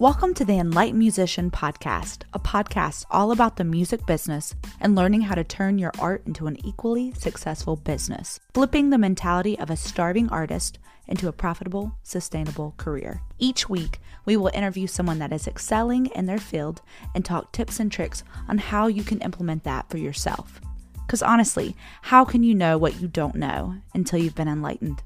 Welcome to the Enlightened Musician Podcast, a podcast all about the music business and learning how to turn your art into an equally successful business, flipping the mentality of a starving artist into a profitable, sustainable career. Each week, we will interview someone that is excelling in their field and talk tips and tricks on how you can implement that for yourself. Because honestly, how can you know what you don't know until you've been enlightened?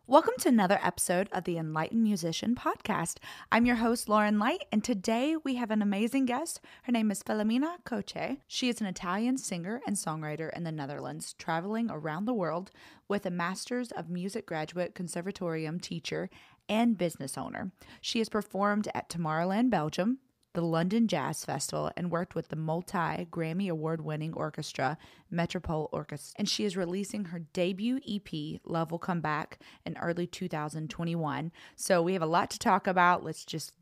Welcome to another episode of the Enlightened Musician Podcast. I'm your host, Lauren Light, and today we have an amazing guest. Her name is Filomena Croce. She is an Italian singer and songwriter in the Netherlands, traveling around the world with a Master's of Music graduate, Conservatorium teacher, and business owner. She has performed at Tomorrowland Belgium, the London Jazz Festival, and worked with the multi-Grammy Award-winning orchestra, Metropole Orkest. And she is releasing her debut EP, Love Will Come Back, in early 2021. So we have a lot to talk about. Let's just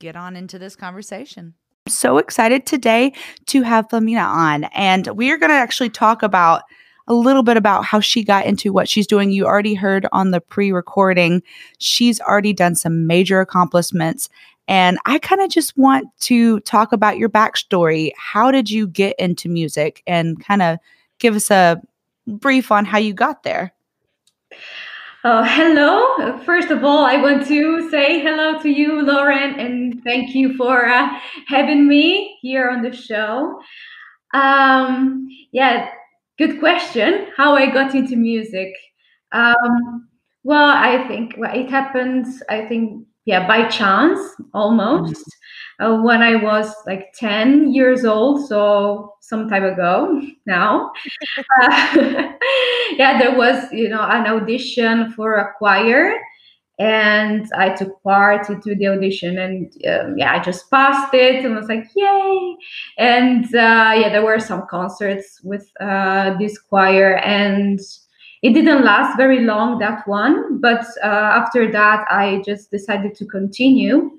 get on into this conversation. I'm so excited today to have Filomena on, and we are going to actually talk about a little bit about how she got into what she's doing. You already heard on the pre-recording, she's already done some major accomplishments. And I kind of just want to talk about your backstory. How did you get into music, and kind of give us a brief on how you got there? Hello. First of all, I want to say hello to you, Lauren, and thank you for having me here on the show. Good question. How I got into music. Well, I think it happened, by chance, almost. When I was like 10 years old, so some time ago now. There was, an audition for a choir, and I took part into the audition, and I just passed it and was like, yay. And there were some concerts with this choir, and it didn't last very long, that one, but after that I just decided to continue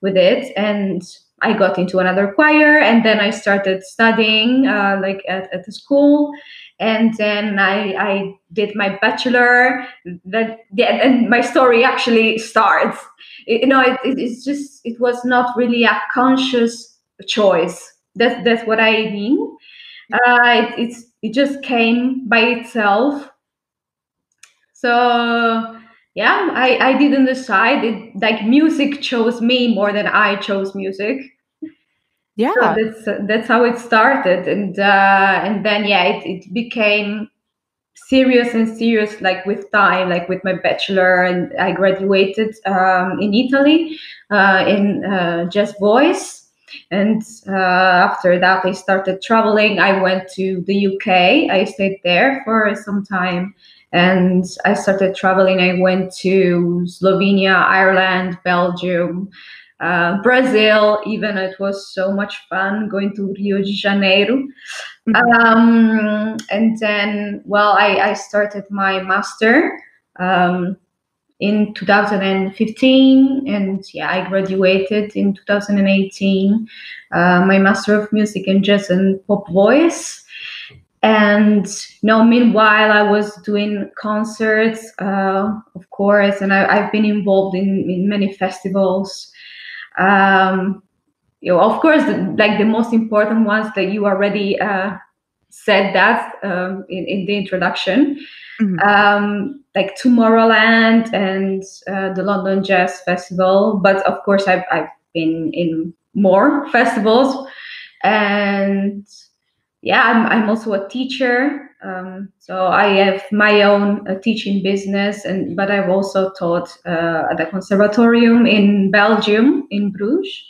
with it, and I got into another choir, and then I started studying at the school. And then I did my bachelor. And my story actually starts. It was not really a conscious choice. That's what I mean. It just came by itself. So I didn't decide. Music chose me more than I chose music. Yeah, so that's how it started, and then it became serious and serious, like with time, like with my bachelor, and I graduated in Italy in jazz voice, and after that I started traveling. I went to the UK. I stayed there for some time, and I started traveling. I went to Slovenia, Ireland, Belgium, Brazil. Even it was so much fun going to Rio de Janeiro. And then, I started my master in 2015, and I graduated in 2018. My Master of Music in Jazz and Pop Voice. And meanwhile, I was doing concerts, of course, and I've been involved in many festivals. Of course, the most important ones that you already said that in the introduction, like Tomorrowland and the London Jazz Festival. But of course, I've been in more festivals, and I'm also a teacher. So I have my own teaching business, but I've also taught at the Conservatorium in Belgium, in Bruges.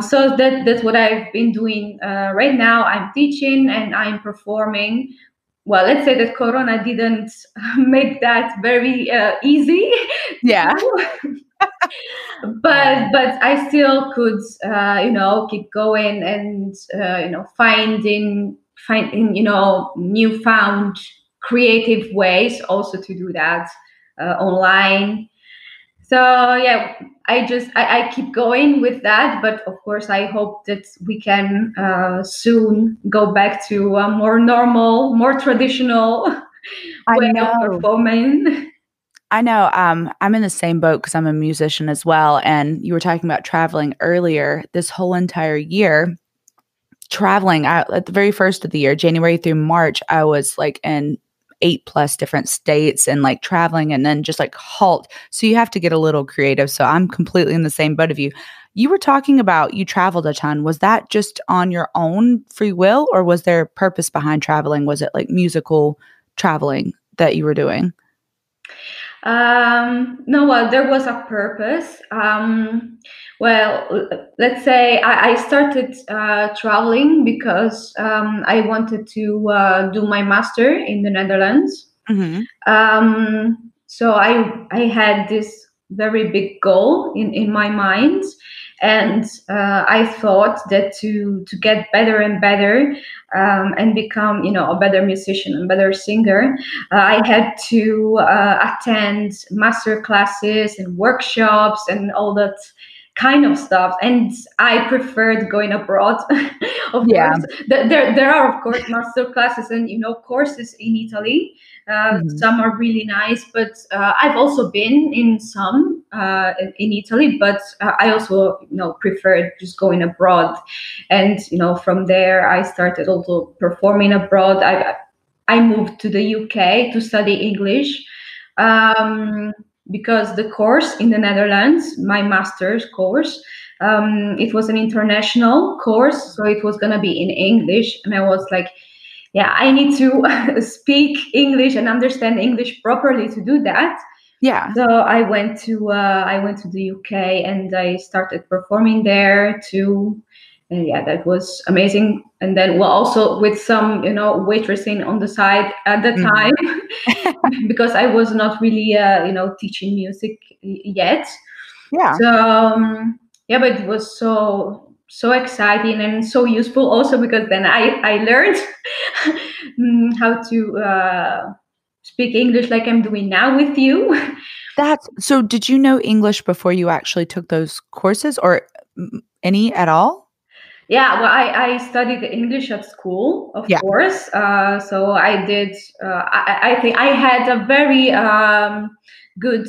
So that's what I've been doing right now. I'm teaching and I'm performing. Well, let's say that Corona didn't make that very easy. Yeah. But I still could, keep going and, finding, newfound creative ways also to do that online. So I keep going with that, but of course I hope that we can soon go back to a more normal, more traditional way of performing. I know. I'm in the same boat because I'm a musician as well. And you were talking about traveling earlier. This whole entire year, traveling at the very first of the year, January through March, I was like in 8+ different states and like traveling and then just like halt. So you have to get a little creative. So I'm completely in the same boat of you. You were talking about you traveled a ton. Was that just on your own free will or was there purpose behind traveling? Was it like musical traveling that you were doing? No, well, there was a purpose. Let's say I started traveling because I wanted to do my master in the Netherlands. Hmm. So I had this very big goal in my mind, and I thought that to get better and better and become a better musician and better singer, I had to attend master classes and workshops and all that kind of stuff, and I preferred going abroad. Of Yeah. course, there are of course master classes and courses in Italy. Hmm. Some are really nice, but I've also been in some in Italy, but I also preferred just going abroad, and from there I started also performing abroad. I moved to the UK to study English, um, because the course in the Netherlands, my master's course, it was an international course, so it was gonna be in English, and I was like, yeah, I need to speak English and understand English properly to do that. Yeah. So I went to the UK and I started performing there too. And yeah, that was amazing. And then well, also with some waitressing on the side at the Mhm. time, because I was not really teaching music yet. Yeah. So yeah, but it was so exciting and so useful also because then I learned how to speak English like I'm doing now with you. That's so did you know English before you actually took those courses or any at all? Yeah, well, I studied English at school, of Yeah. course. So I did. I think I had a very good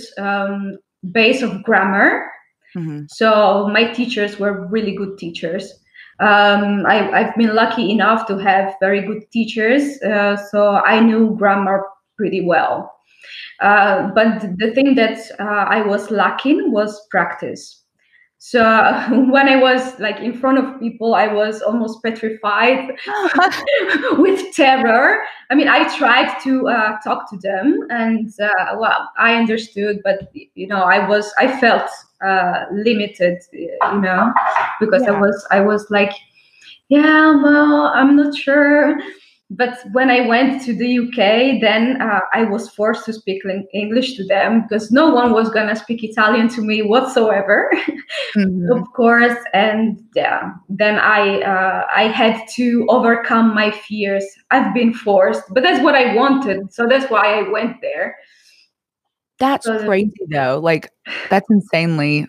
base of grammar. Mhm. So my teachers were really good teachers. I've been lucky enough to have very good teachers, so I knew grammar pretty well. But the thing that I was lacking was practice. So when I was like in front of people, I was almost petrified with terror. I mean, I tried to talk to them, and well, I understood, but I felt limited, because I Yeah. was like, yeah, well, I'm not sure. But when I went to the UK, then I was forced to speak English to them because no one was gonna speak Italian to me whatsoever. Of Mhm. course, and yeah, then I had to overcome my fears. I've been forced, but that's what I wanted, so that's why I went there. That's So crazy though, like, that's insanely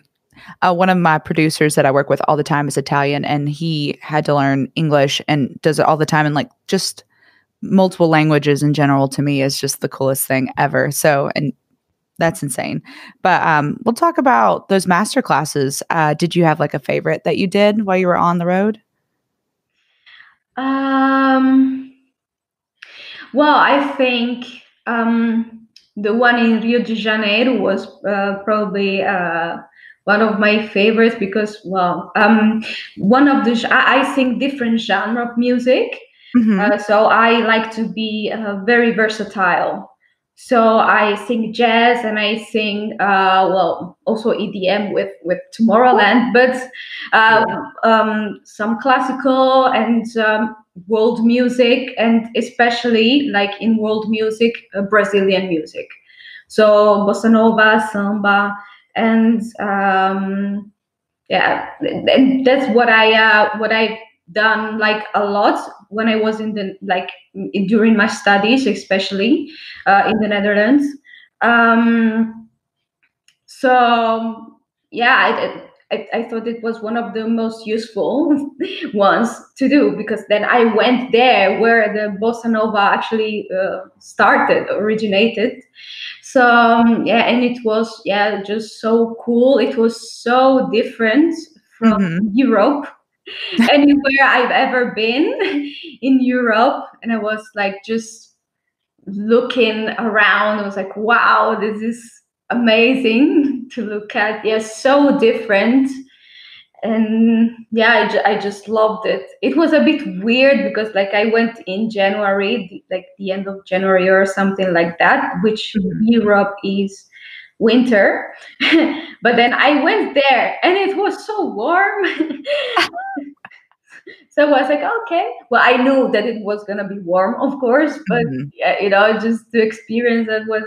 one of my producers that I work with all the time is Italian, and he had to learn English and does it all the time, and, like, just multiple languages in general to me is just the coolest thing ever, so and that's insane. But, we'll talk about those master classes. Did you have, like, a favorite that you did while you were on the road? um, well, I think the one in Rio de Janeiro was probably one of my favorites because, well, one of the I sing different genre of music, Mhm. so I like to be very versatile. So I sing jazz and I sing well also EDM with Tomorrowland, but Yeah. some classical and world music, and especially like in world music, Brazilian music. So bossa nova, samba, and yeah, and that's what I've done like a lot when I was in the like during my studies, especially in the Netherlands. Um, so yeah, I thought it was one of the most useful ones to do, because then I went there where the bossa nova actually originated. So yeah, and it was just so cool. It was so different from Europe. Anywhere I've ever been in Europe, and I was like just looking around. I was like, wow, this is amazing to look at. Yes, so different. And yeah, I just loved it. It was a bit weird because like I went in January, like the end of January or something like that, which Europe is winter. But then I went there and it was so warm. So I was like, okay. Well, I knew that it was gonna be warm, of course, but yeah, just the experience that was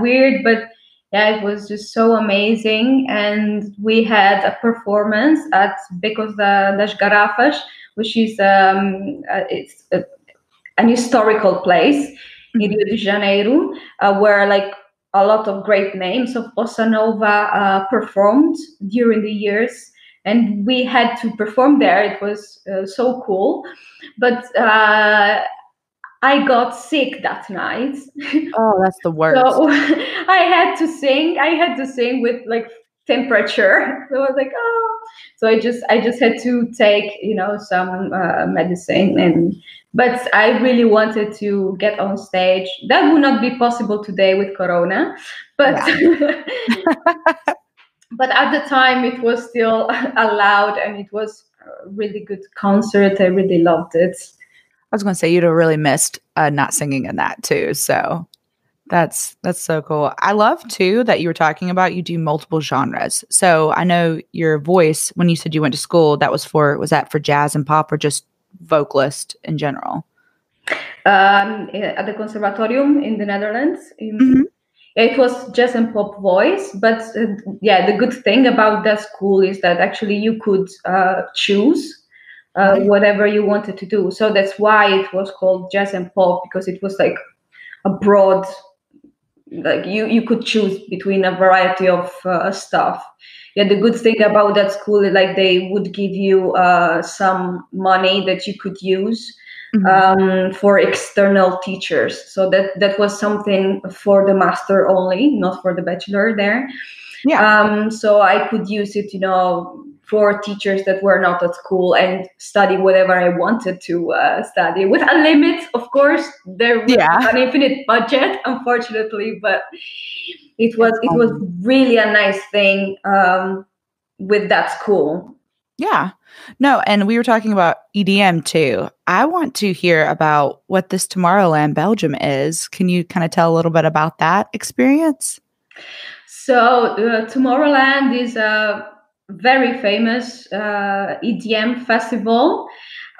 weird, but yeah, it was just so amazing. And we had a performance at Becos das Garrafas, which is it's an historical place in Rio de Janeiro, where like a lot of great names of bossa nova performed during the years, and we had to perform there. It was so cool, but I got sick that night. Oh, that's the worst. So I had to sing. I had to sing with like temperature. So I was like, oh. So I just had to take some medicine, but I really wanted to get on stage. That would not be possible today with Corona, but but at the time it was still allowed, and it was a really good concert. I really loved it. I was going to say you'd have really missed not singing in that too. So that's so cool. I love too that you were talking about you do multiple genres. So I know your voice, when you said you went to school, was that for jazz and pop or just vocalist in general? At the Conservatorium in the Netherlands. It was jazz and pop voice, but the good thing about that school is that actually you could choose whatever you wanted to do. So that's why it was called jazz and pop, because it was like a broad, like you could choose between a variety of stuff. Yeah, the good thing about that school is like they would give you some money that you could use for external teachers. So that was something for the master only, not for the bachelor there. Yeah. So I could use it, for teachers that were not at school, and study whatever I wanted to study, with a limit, of course. There was an infinite budget, unfortunately, but it was really a nice thing with that school. Yeah. No, and we were talking about EDM too. I want to hear about what this Tomorrowland Belgium is. Can you kind of tell a little bit about that experience? So Tomorrowland is a very famous EDM festival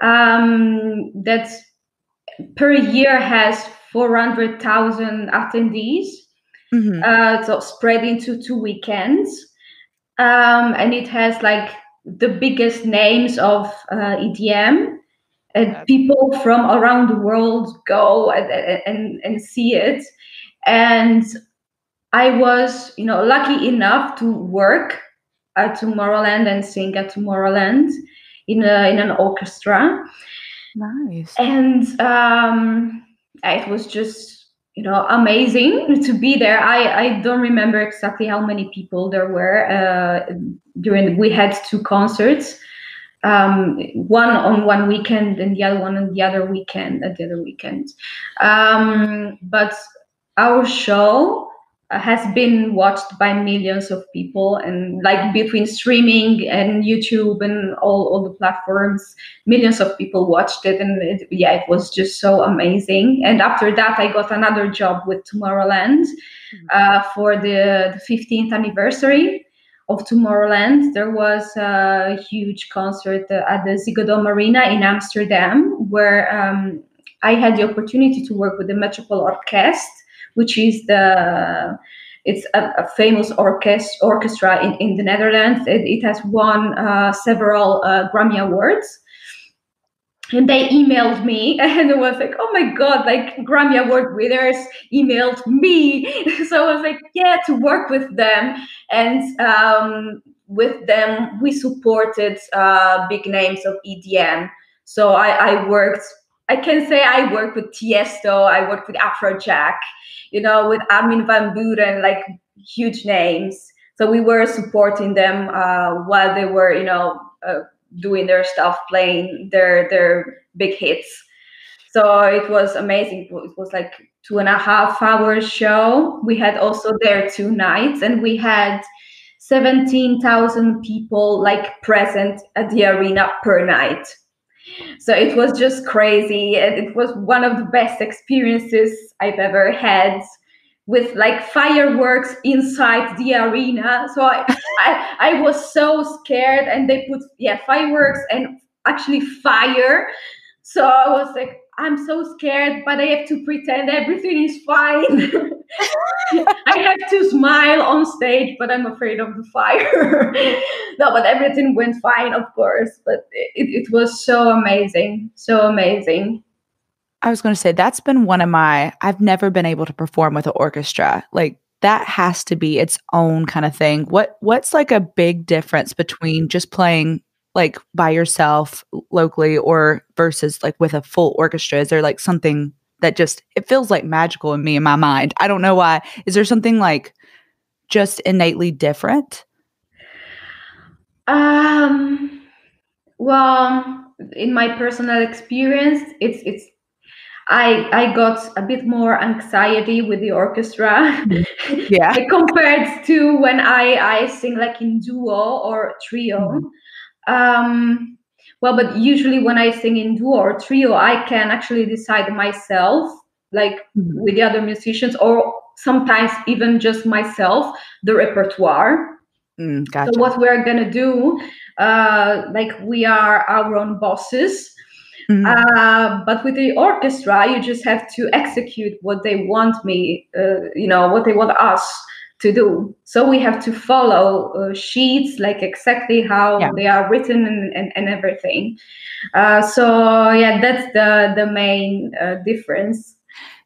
that per year has 400,000 attendees. So spread into 2 weekends. And it has like the biggest names of EDM, and people from around the world go and see it. And I was, lucky enough to work at Tomorrowland and sing at Tomorrowland in an orchestra. Nice. And it was just, amazing to be there. I don't remember exactly how many people there were we had 2 concerts, one on one weekend and the other one on the other weekend. But our show has been watched by millions of people, and like between streaming and YouTube and all the platforms, millions of people watched it, and it was just so amazing. And after that, I got another job with Tomorrowland for the 15th anniversary of Tomorrowland. There was a huge concert at the Ziggo Dome Arena in Amsterdam, where I had the opportunity to work with the Metropole Orkest, which is it's a famous orchestra in the Netherlands. It has won several Grammy Awards. And they emailed me, and it was like, oh my God, like Grammy Award winners emailed me. So I was like, to work with them. And with them, we supported big names of EDM. So I worked, I can say I worked with Tiesto, I worked with Afrojack, with Armin van Buuren, like huge names. So we were supporting them while they were, doing their stuff, playing their big hits. So it was amazing. It was like 2.5 hours show. We had also there 2 nights, and we had 17,000 people like present at the arena per night. So it was just crazy. And it was one of the best experiences I've ever had, with like fireworks inside the arena. So I was so scared, and they put fireworks and actually fire. So I was like, I'm so scared, but I have to pretend everything is fine. I have to smile on stage, but I'm afraid of the fire. No, but everything went fine, of course. But it was so amazing. So amazing. I was going to say, that's been I've never been able to perform with an orchestra. Like, that has to be its own kind of thing. What's like a big difference between just playing like by yourself locally or versus like with a full orchestra? Is there like something that it feels like magical in my mind? I don't know why. Is there something like just innately different? Well, in my personal experience, it's I got a bit more anxiety with the orchestra. Yeah. Compared to when I sing like in duo or trio. Well, but usually when I sing in duo or trio, I can actually decide myself, like with the other musicians, or sometimes even just myself, the repertoire. Gotcha. So what we're gonna do, like we are our own bosses. But with the orchestra, you just have to execute what they want what they want us to do. So we have to follow sheets, like exactly how they are written and everything. That's the main difference.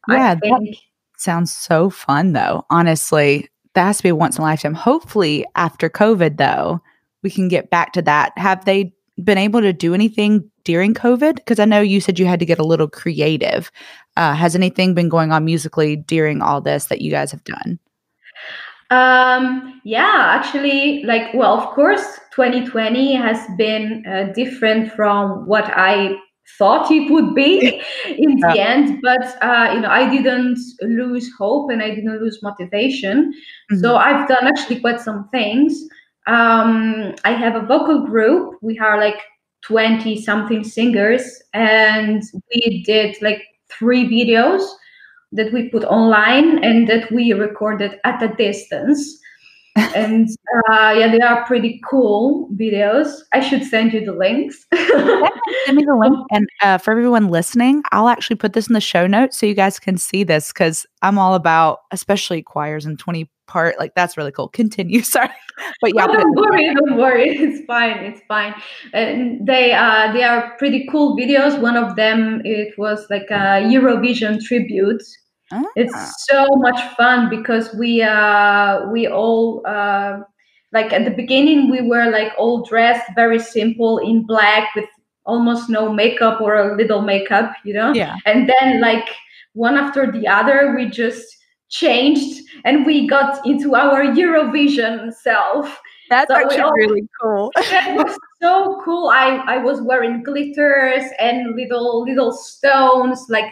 Yeah, I think. that sounds so fun, though. Honestly, that has to be once in a lifetime. Hopefully, after COVID, though, we can get back to that. Have they been able to do anything during COVID? Because I know you said you had to get a little creative. Has anything been going on musically during all this that you guys have done? Actually, of course, 2020 has been different from what I thought it would be in the end. But, I didn't lose hope, and I didn't lose motivation. So I've done actually quite some things. I have a vocal group. We are like 20 something singers, and we did like 3 videos that we put online and that we recorded at a distance. And they are pretty cool videos. I should send you the links. Send me the link. And for everyone listening, I'll actually put this in the show notes so you guys can see this, because I'm all about, especially choirs and 20-part. Like, that's really cool. Continue. Sorry. But yeah, don't worry. It's fine. And they are pretty cool videos. One of them, it was like a Eurovision tribute. It's so much fun because we all like at the beginning we were like all dressed very simple in black with almost no makeup or a little makeup, and then like one after the other we just changed and we got into our Eurovision self. That's actually really cool. That was so cool. I was wearing glitters and little stones, like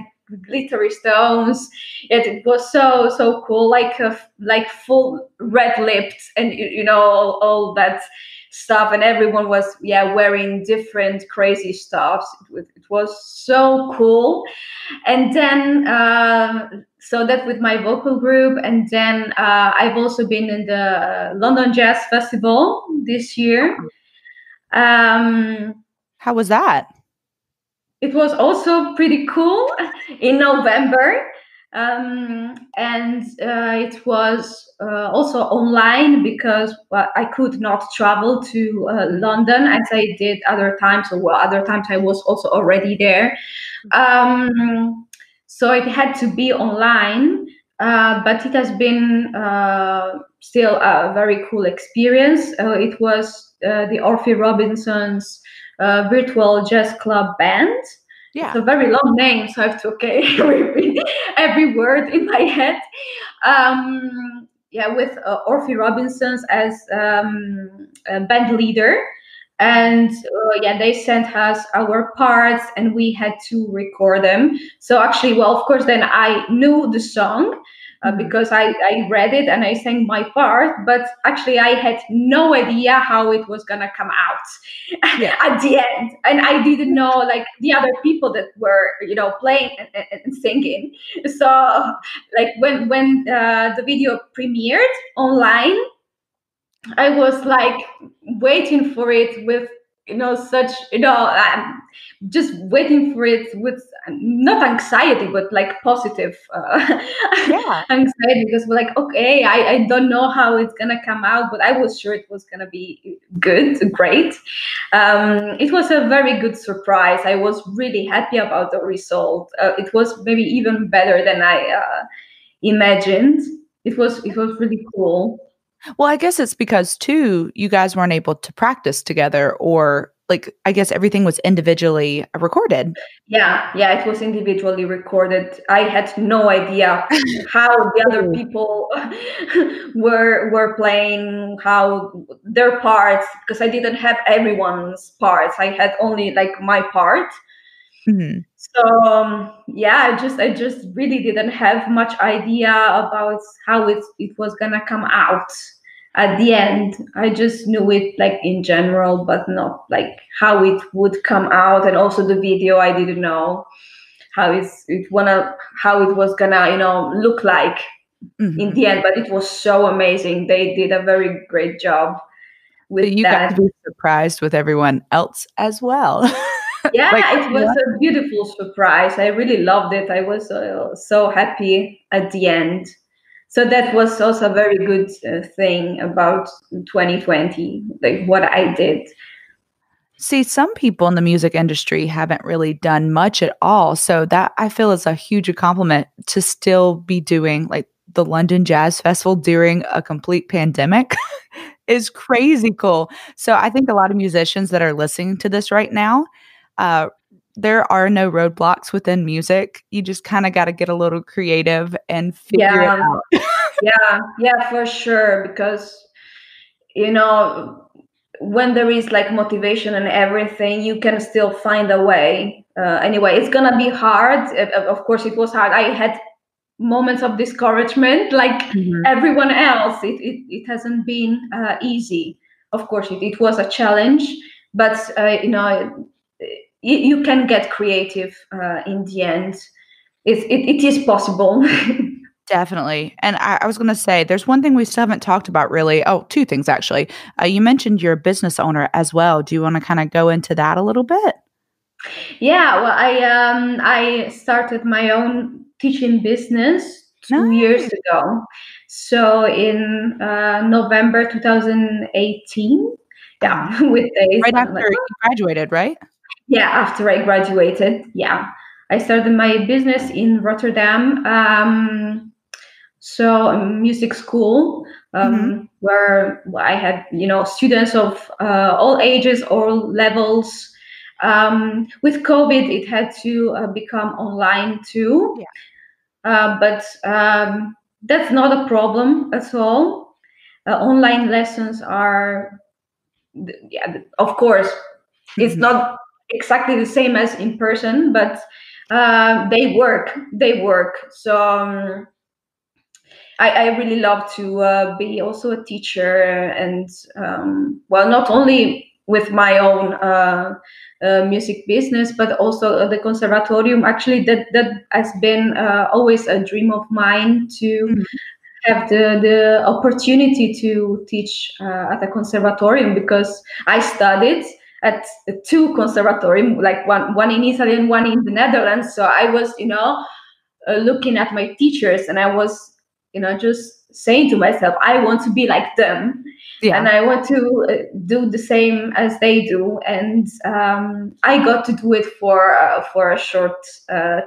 glittery stones. It was so cool, like full red lips and all that stuff, and everyone was wearing different crazy stuff. It was so cool. And then so that with my vocal group, and then I've also been in the London Jazz Festival this year. How was that? It was also pretty cool in November. And it was also online because I could not travel to London as I did other times. Or other times I was also already there. So it had to be online. But it has been still a very cool experience. It was the Orphy Robinson's virtual jazz club band. It's Yeah. a very long name, so I have to repeat every word in my head. Yeah, with Orphy Robinson's as a band leader. And yeah, they sent us our parts and we had to record them. So actually, well, of course, then I knew the song because I read it and I sang my part, but actually I had no idea how it was gonna come out Yeah. at the end, and I didn't know like the other people that were playing and singing. So like when the video premiered online, I was like waiting for it with such just waiting for it with not anxiety but like positive Yeah. anxiety, because we're like, okay, I don't know how it's gonna come out, but I was sure it was gonna be good, great. It was a very good surprise. I was really happy about the result. It was maybe even better than I imagined. It was really cool. Well, I guess it's because too, you guys weren't able to practice together, or like, I guess everything was individually recorded. Yeah, it was individually recorded. I had no idea how the other Oh. people were playing, how their parts, because I didn't have everyone's parts. I had only like my part. Mhm. So yeah, I just really didn't have much idea about how it was gonna come out at the end. I just knew it like in general, but not like how it would come out. And also the video, I didn't know how it was gonna look like in Mhm. the end. But it was so amazing. They did a very great job So with you got to that. be surprised with everyone else as well. Like, Yeah, it was what? a beautiful surprise. I really loved it. I was so happy at the end. So that was also a very good thing about 2020, like what I did. See, some people in the music industry haven't really done much at all. So that I feel is a huge compliment to still be doing like the London Jazz Festival during a complete pandemic is crazy cool. So I think a lot of musicians that are listening to this right now, uh, there are no roadblocks within music. You just kind of got to get a little creative and figure it Yeah, out. yeah, for sure. Because you know, when there is like motivation and everything, you can still find a way. Anyway, it's gonna be hard. Of course, it was hard. I had moments of discouragement like Mhm. everyone else. It hasn't been easy. Of course it was a challenge, but you can get creative in the end. It is possible. Definitely. And I was going to say, there's one thing we still haven't talked about really. Oh, two things actually. You mentioned you're a business owner as well. Do you want to kind of go into that a little bit? Yeah, well, I started my own teaching business 2 years Nice. ago. So in November 2018, Uh-huh. yeah, with days, Right I'm after like, you graduated, right? yeah, after I graduated, yeah, I started my business in Rotterdam. So a music school Hmm. where I had students of all ages, all levels. With COVID, it had to become online too, Yeah. but that's not a problem at all. Online lessons are, yeah, of course, it's Hmm. not exactly the same as in person, but they work. They work. So. I really love to be also a teacher, and well, not only with my own music business, but also the conservatorium. Actually, that has been always a dream of mine to Hmm. have the opportunity to teach at a conservatorium, because I studied at two conservatorium, like one in Italy and one in the Netherlands. So I was looking at my teachers, and I was just saying to myself, I want to be like them. Yeah. And I want to do the same as they do. And I got to do it for a short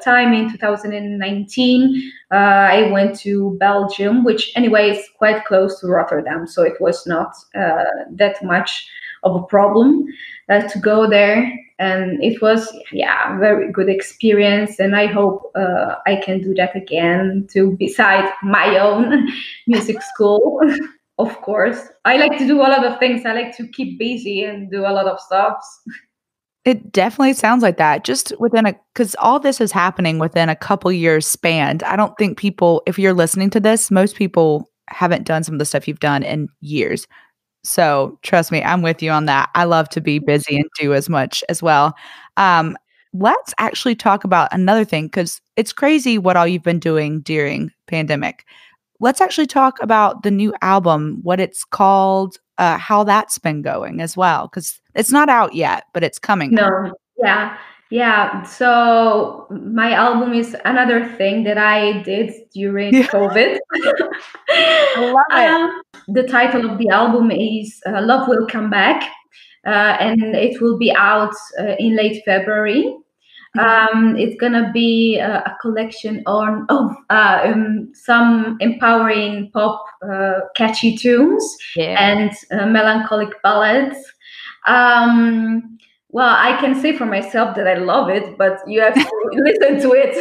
time in 2019. I went to Belgium, which anyway is quite close to Rotterdam, so it was not that much of a problem to go there. And it was, a very good experience. And I hope I can do that again too, beside my own music school. Of course, I like to do a lot of things. I like to keep busy and do a lot of stuff. It definitely sounds like that. Just because all this is happening within a couple years span. I don't think people, if you're listening to this, most people haven't done some of the stuff you've done in years. So trust me, I'm with you on that. I love to be busy and do as much as well. Let's actually talk about another thing, because it's crazy what all you've been doing during pandemic. Let's actually talk about the new album, what it's called, how that's been going as well, because it's not out yet, but it's coming out. No, yeah. So my album is another thing that I did during Yeah. COVID. I love it. The title of the album is Love Will Come Back, and it will be out in late February. It's gonna be a collection of some empowering pop, catchy tunes and melancholic ballads. Well, I can say for myself that I love it, but you have to listen to it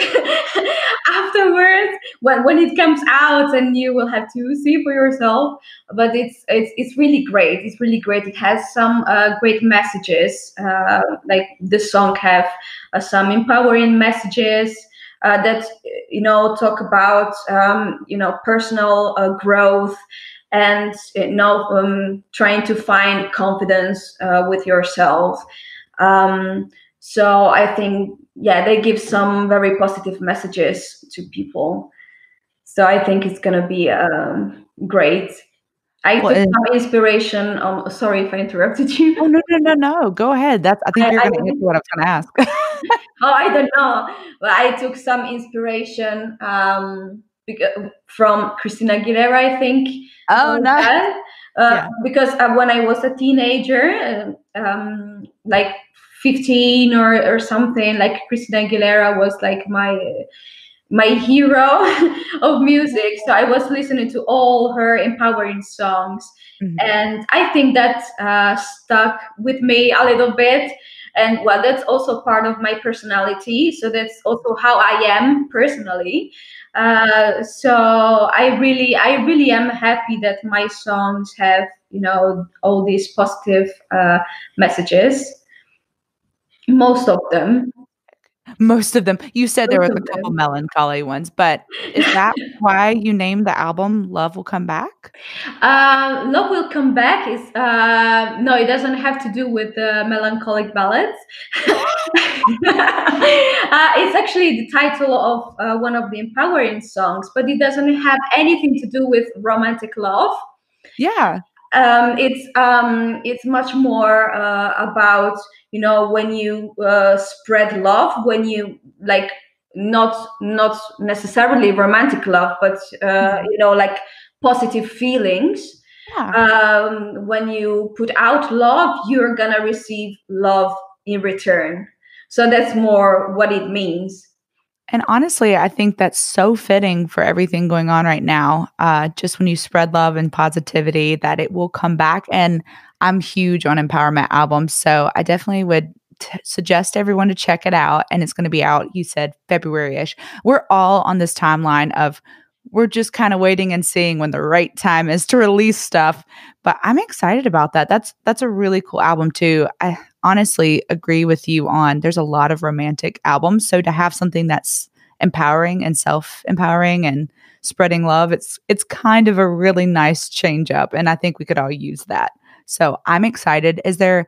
afterwards when it comes out, and you will have to see for yourself. But it's really great. It's really great. It has some great messages. Like the song have some empowering messages that talk about personal growth, and trying to find confidence with yourself. So I think, they give some very positive messages to people. So I think it's gonna be great. I took some inspiration. Sorry if I interrupted you. Oh, no. Go ahead. I think you're going to answer what I was going to ask. Oh, I don't know. But I took some inspiration from Christina Aguilera, I think. Oh, nice. Because when I was a teenager, like 15 or something, like Christina Aguilera was like my hero of music. So I was listening to all her empowering songs. Mm-hmm. And I think that stuck with me a little bit. And well, that's also part of my personality. So that's also how I am personally. So I really am happy that my songs have, all these positive messages. Most of them. You said there was a couple melancholy ones, but is that why you named the album Love Will Come Back? Love Will Come Back is no, it doesn't have to do with melancholic ballads. It's actually the title of one of the empowering songs, but it doesn't have anything to do with romantic love. Yeah. It's much more about, when you spread love, when you like not necessarily romantic love, but like positive feelings. Yeah. When you put out love, you're gonna receive love in return. So that's more what it means. And honestly, I think that's so fitting for everything going on right now. Just when you spread love and positivity, that it will come back. And I'm huge on empowerment albums, so I definitely would suggest everyone to check it out. And it's going to be out, you said, February-ish. We're all on this timeline of we're just kind of waiting and seeing when the right time is to release stuff. But I'm excited about that. That's a really cool album too. I honestly agree with you on there's a lot of romantic albums. So to have something that's empowering and self-empowering and spreading love, it's kind of a really nice change up. And I think we could all use that. So I'm excited. Is there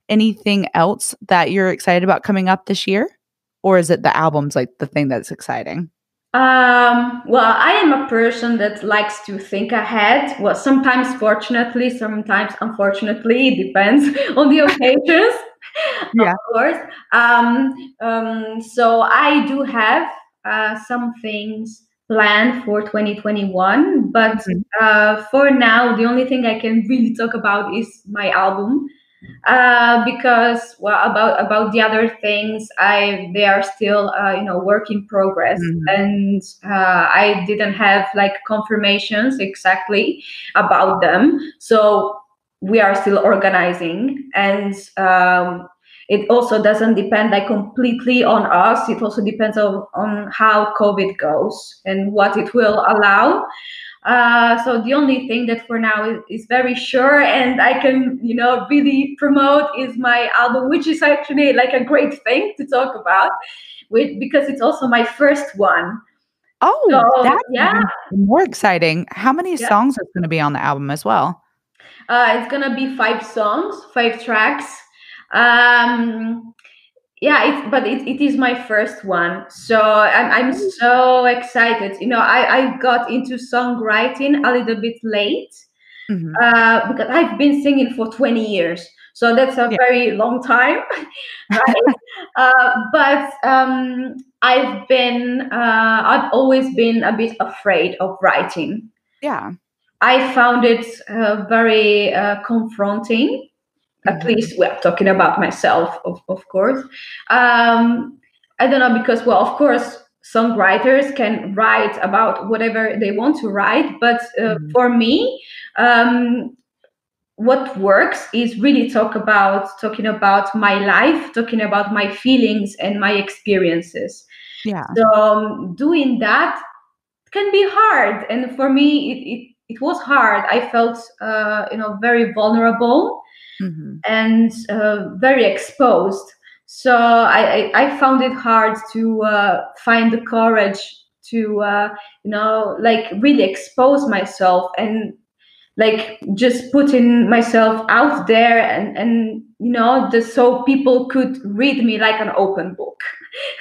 anything else that you're excited about coming up this year? Or is it the albums like the thing that's exciting? Well, I am a person that likes to think ahead. Well, sometimes fortunately, sometimes unfortunately, it depends on the occasions. Yeah. Of course. So I do have some things plan for 2021, but Mhm. for now, the only thing I can really talk about is my album. Because well, about the other things, they are still work in progress, Mhm. and I didn't have like confirmations exactly about them. So we are still organizing, and it also doesn't depend like completely on us. It also depends on how COVID goes and what it will allow. So the only thing that for now is very sure and I can, really promote is my album, which is actually like a great thing to talk about, because it's also my first one. Oh, So that's yeah, even more exciting. How many yeah, songs are gonna be on the album as well? it's gonna be 5 songs, 5 tracks. Um, yeah, it is my first one, so I'm so excited. I got into songwriting a little bit late. Mhm. Because I've been singing for 20 years. So that's a Yeah. very long time, right? But I've always been a bit afraid of writing. Yeah. I found it very confronting. At Mhm. least we're talking about myself, of course. Um, I don't know, because, well, of course, songwriters can write about whatever they want to write, but Mhm. for me, um, what works is really talking about my life, talking about my feelings and my experiences. Yeah. So doing that can be hard, and for me, it was hard. I felt very vulnerable Mhm. and very exposed. So I found it hard to find the courage to like really expose myself and like just putting myself out there, and just so people could read me like an open book,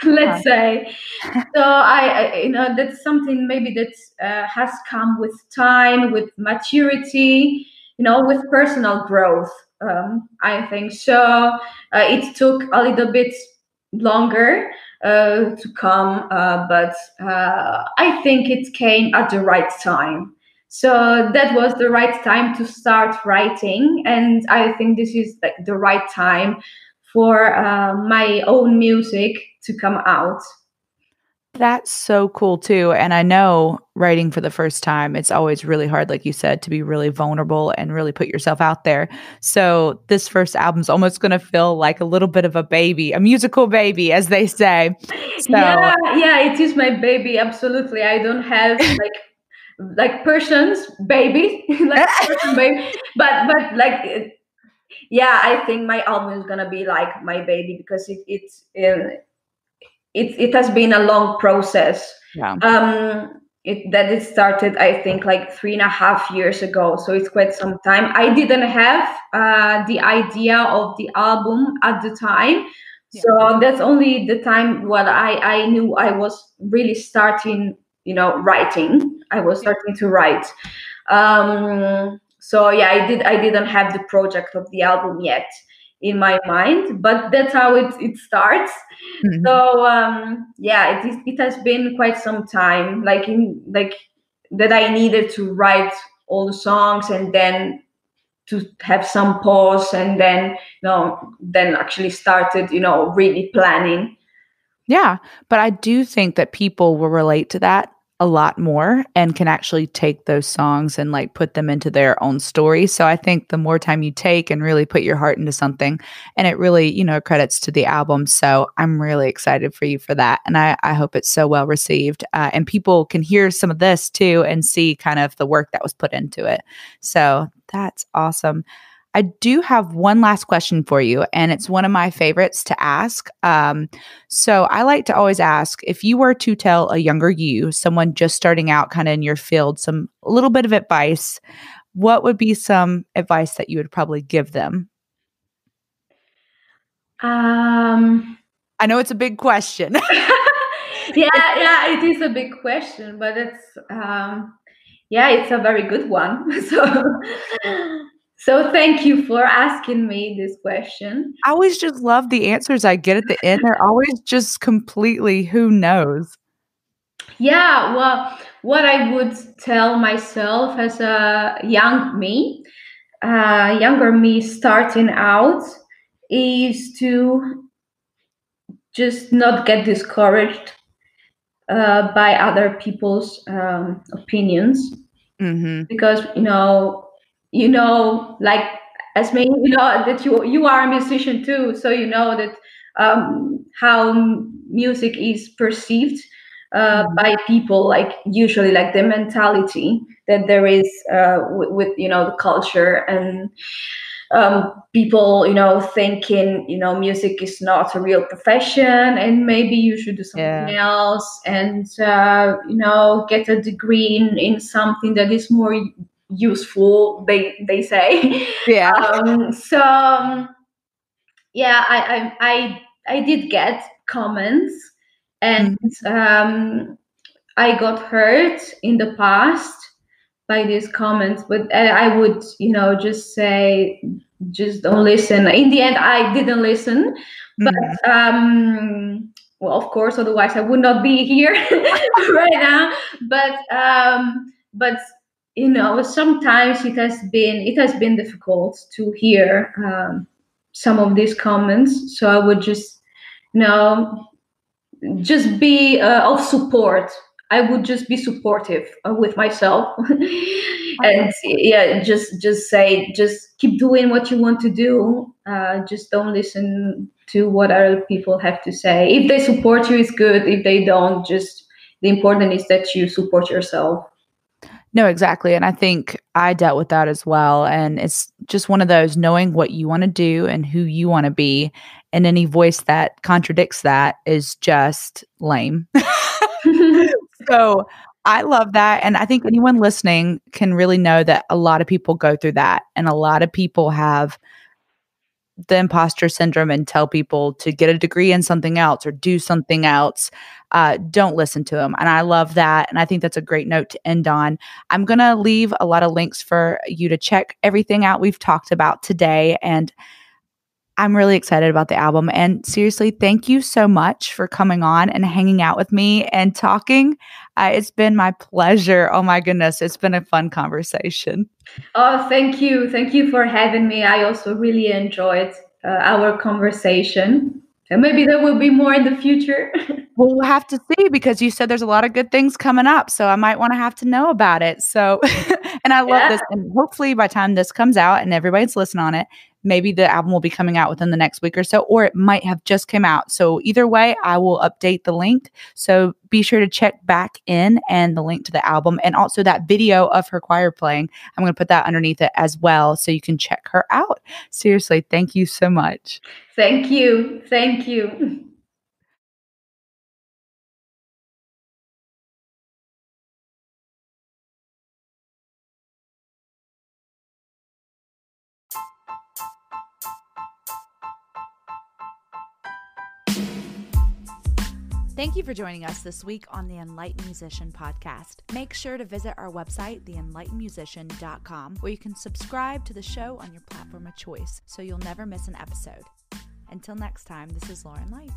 Yeah. let's say. So that's something maybe that has come with time, with maturity, with personal growth. I think so. It took a little bit longer to come, but I think it came at the right time. So that was the right time to start writing, and I think this is like the right time for my own music to come out. That's so cool too, and I know writing for the first time, it's always really hard, like you said, to be really vulnerable and really put yourself out there. So this first album's almost gonna feel like a little bit of a baby, a musical baby, as they say. Yeah, So yeah, it is my baby. Absolutely, I don't have like person's baby, like person baby, but like yeah, I think my album is gonna be like my baby because it has been a long process. Yeah. It started, I think, like 3.5 years ago, so it's quite some time. I didn't have the idea of the album at the time, Yeah. so that's only the time when I knew I was really starting, writing. I was Yeah. starting to write. So yeah, I didn't have the project of the album yet in my mind, but that's how it starts. Mhm. So yeah, it has been quite some time, like that I needed to write all the songs and then to have some pause and then then actually started really planning. Yeah, but I do think that people will relate to that a lot more and can actually take those songs and, like, put them into their own story, so I think the more time you take and really put your heart into something, and it really, credits to the album, so I'm really excited for you for that, and I hope it's so well received, and people can hear some of this too and see kind of the work that was put into it, so that's awesome. I do have one last question for you, and it's one of my favorites to ask. So I like to always ask if you were to tell a younger you, someone just starting out kind of in your field, some a little bit of advice, what would be some advice that you would probably give them? um I know it's a big question. yeah, it is a big question, but yeah, it's a very good one. So thank you for asking me this question. I always just love the answers I get at the end. They're always just completely who knows. Yeah, well, what I would tell myself as a younger me starting out, is to just not get discouraged by other people's opinions, Mm-hmm. because like, as me, that you are a musician too, so you know that how music is perceived Mm-hmm. by people, like usually like the mentality that there is with the culture, and people thinking music is not a real profession, and maybe you should do something Yeah. else, and get a degree in something that is more useful, they say. Yeah. So yeah, I did get comments, and Mm-hmm. I got hurt in the past by these comments, but I would, just say, just don't listen. In the end, I didn't listen, but Mm-hmm. well, of course, otherwise I would not be here right now. But sometimes it has been difficult to hear some of these comments. So I would you know just be of support. I would just be supportive with myself, and yeah, just say, just keep doing what you want to do. Just don't listen to what other people have to say. If they support you, it's good. If they don't, just the important is that you support yourself. No, exactly. And I think I dealt with that as well. And it's just one of those knowing what you want to do and who you want to be. And any voice that contradicts that is just lame. So I love that. And I think anyone listening can really know that a lot of people go through that. And a lot of people have the imposter syndrome and tell people to get a degree in something else or do something else. Don't listen to them. And I love that. And I think that's a great note to end on. I'm going to leave a lot of links for you to check everything out we've talked about today. And I'm really excited about the album. And seriously, thank you so much for coming on and hanging out with me and talking. It's been my pleasure. Oh my goodness. It's been a fun conversation. Oh, thank you for having me. I also really enjoyed our conversation, and maybe there will be more in the future. Well, we'll have to see because you said there's a lot of good things coming up, so I might wanna have to know about it, so and I love Yeah. this, and hopefully by the time this comes out and everybody's listening on it, maybe the album will be coming out within the next week or so, or it might have just came out, so either way, I will update the link, so be sure to check back in and the link to the album, and also that video of her choir playing, I'm gonna put that underneath it as well, so you can check her out. Seriously, thank you so much. Thank you. Thank you. Thank you for joining us this week on the Enlightened Musician podcast. Make sure to visit our website, theenlightenedmusician.com, where you can subscribe to the show on your platform of choice so you'll never miss an episode. Until next time, this is Lauren Light.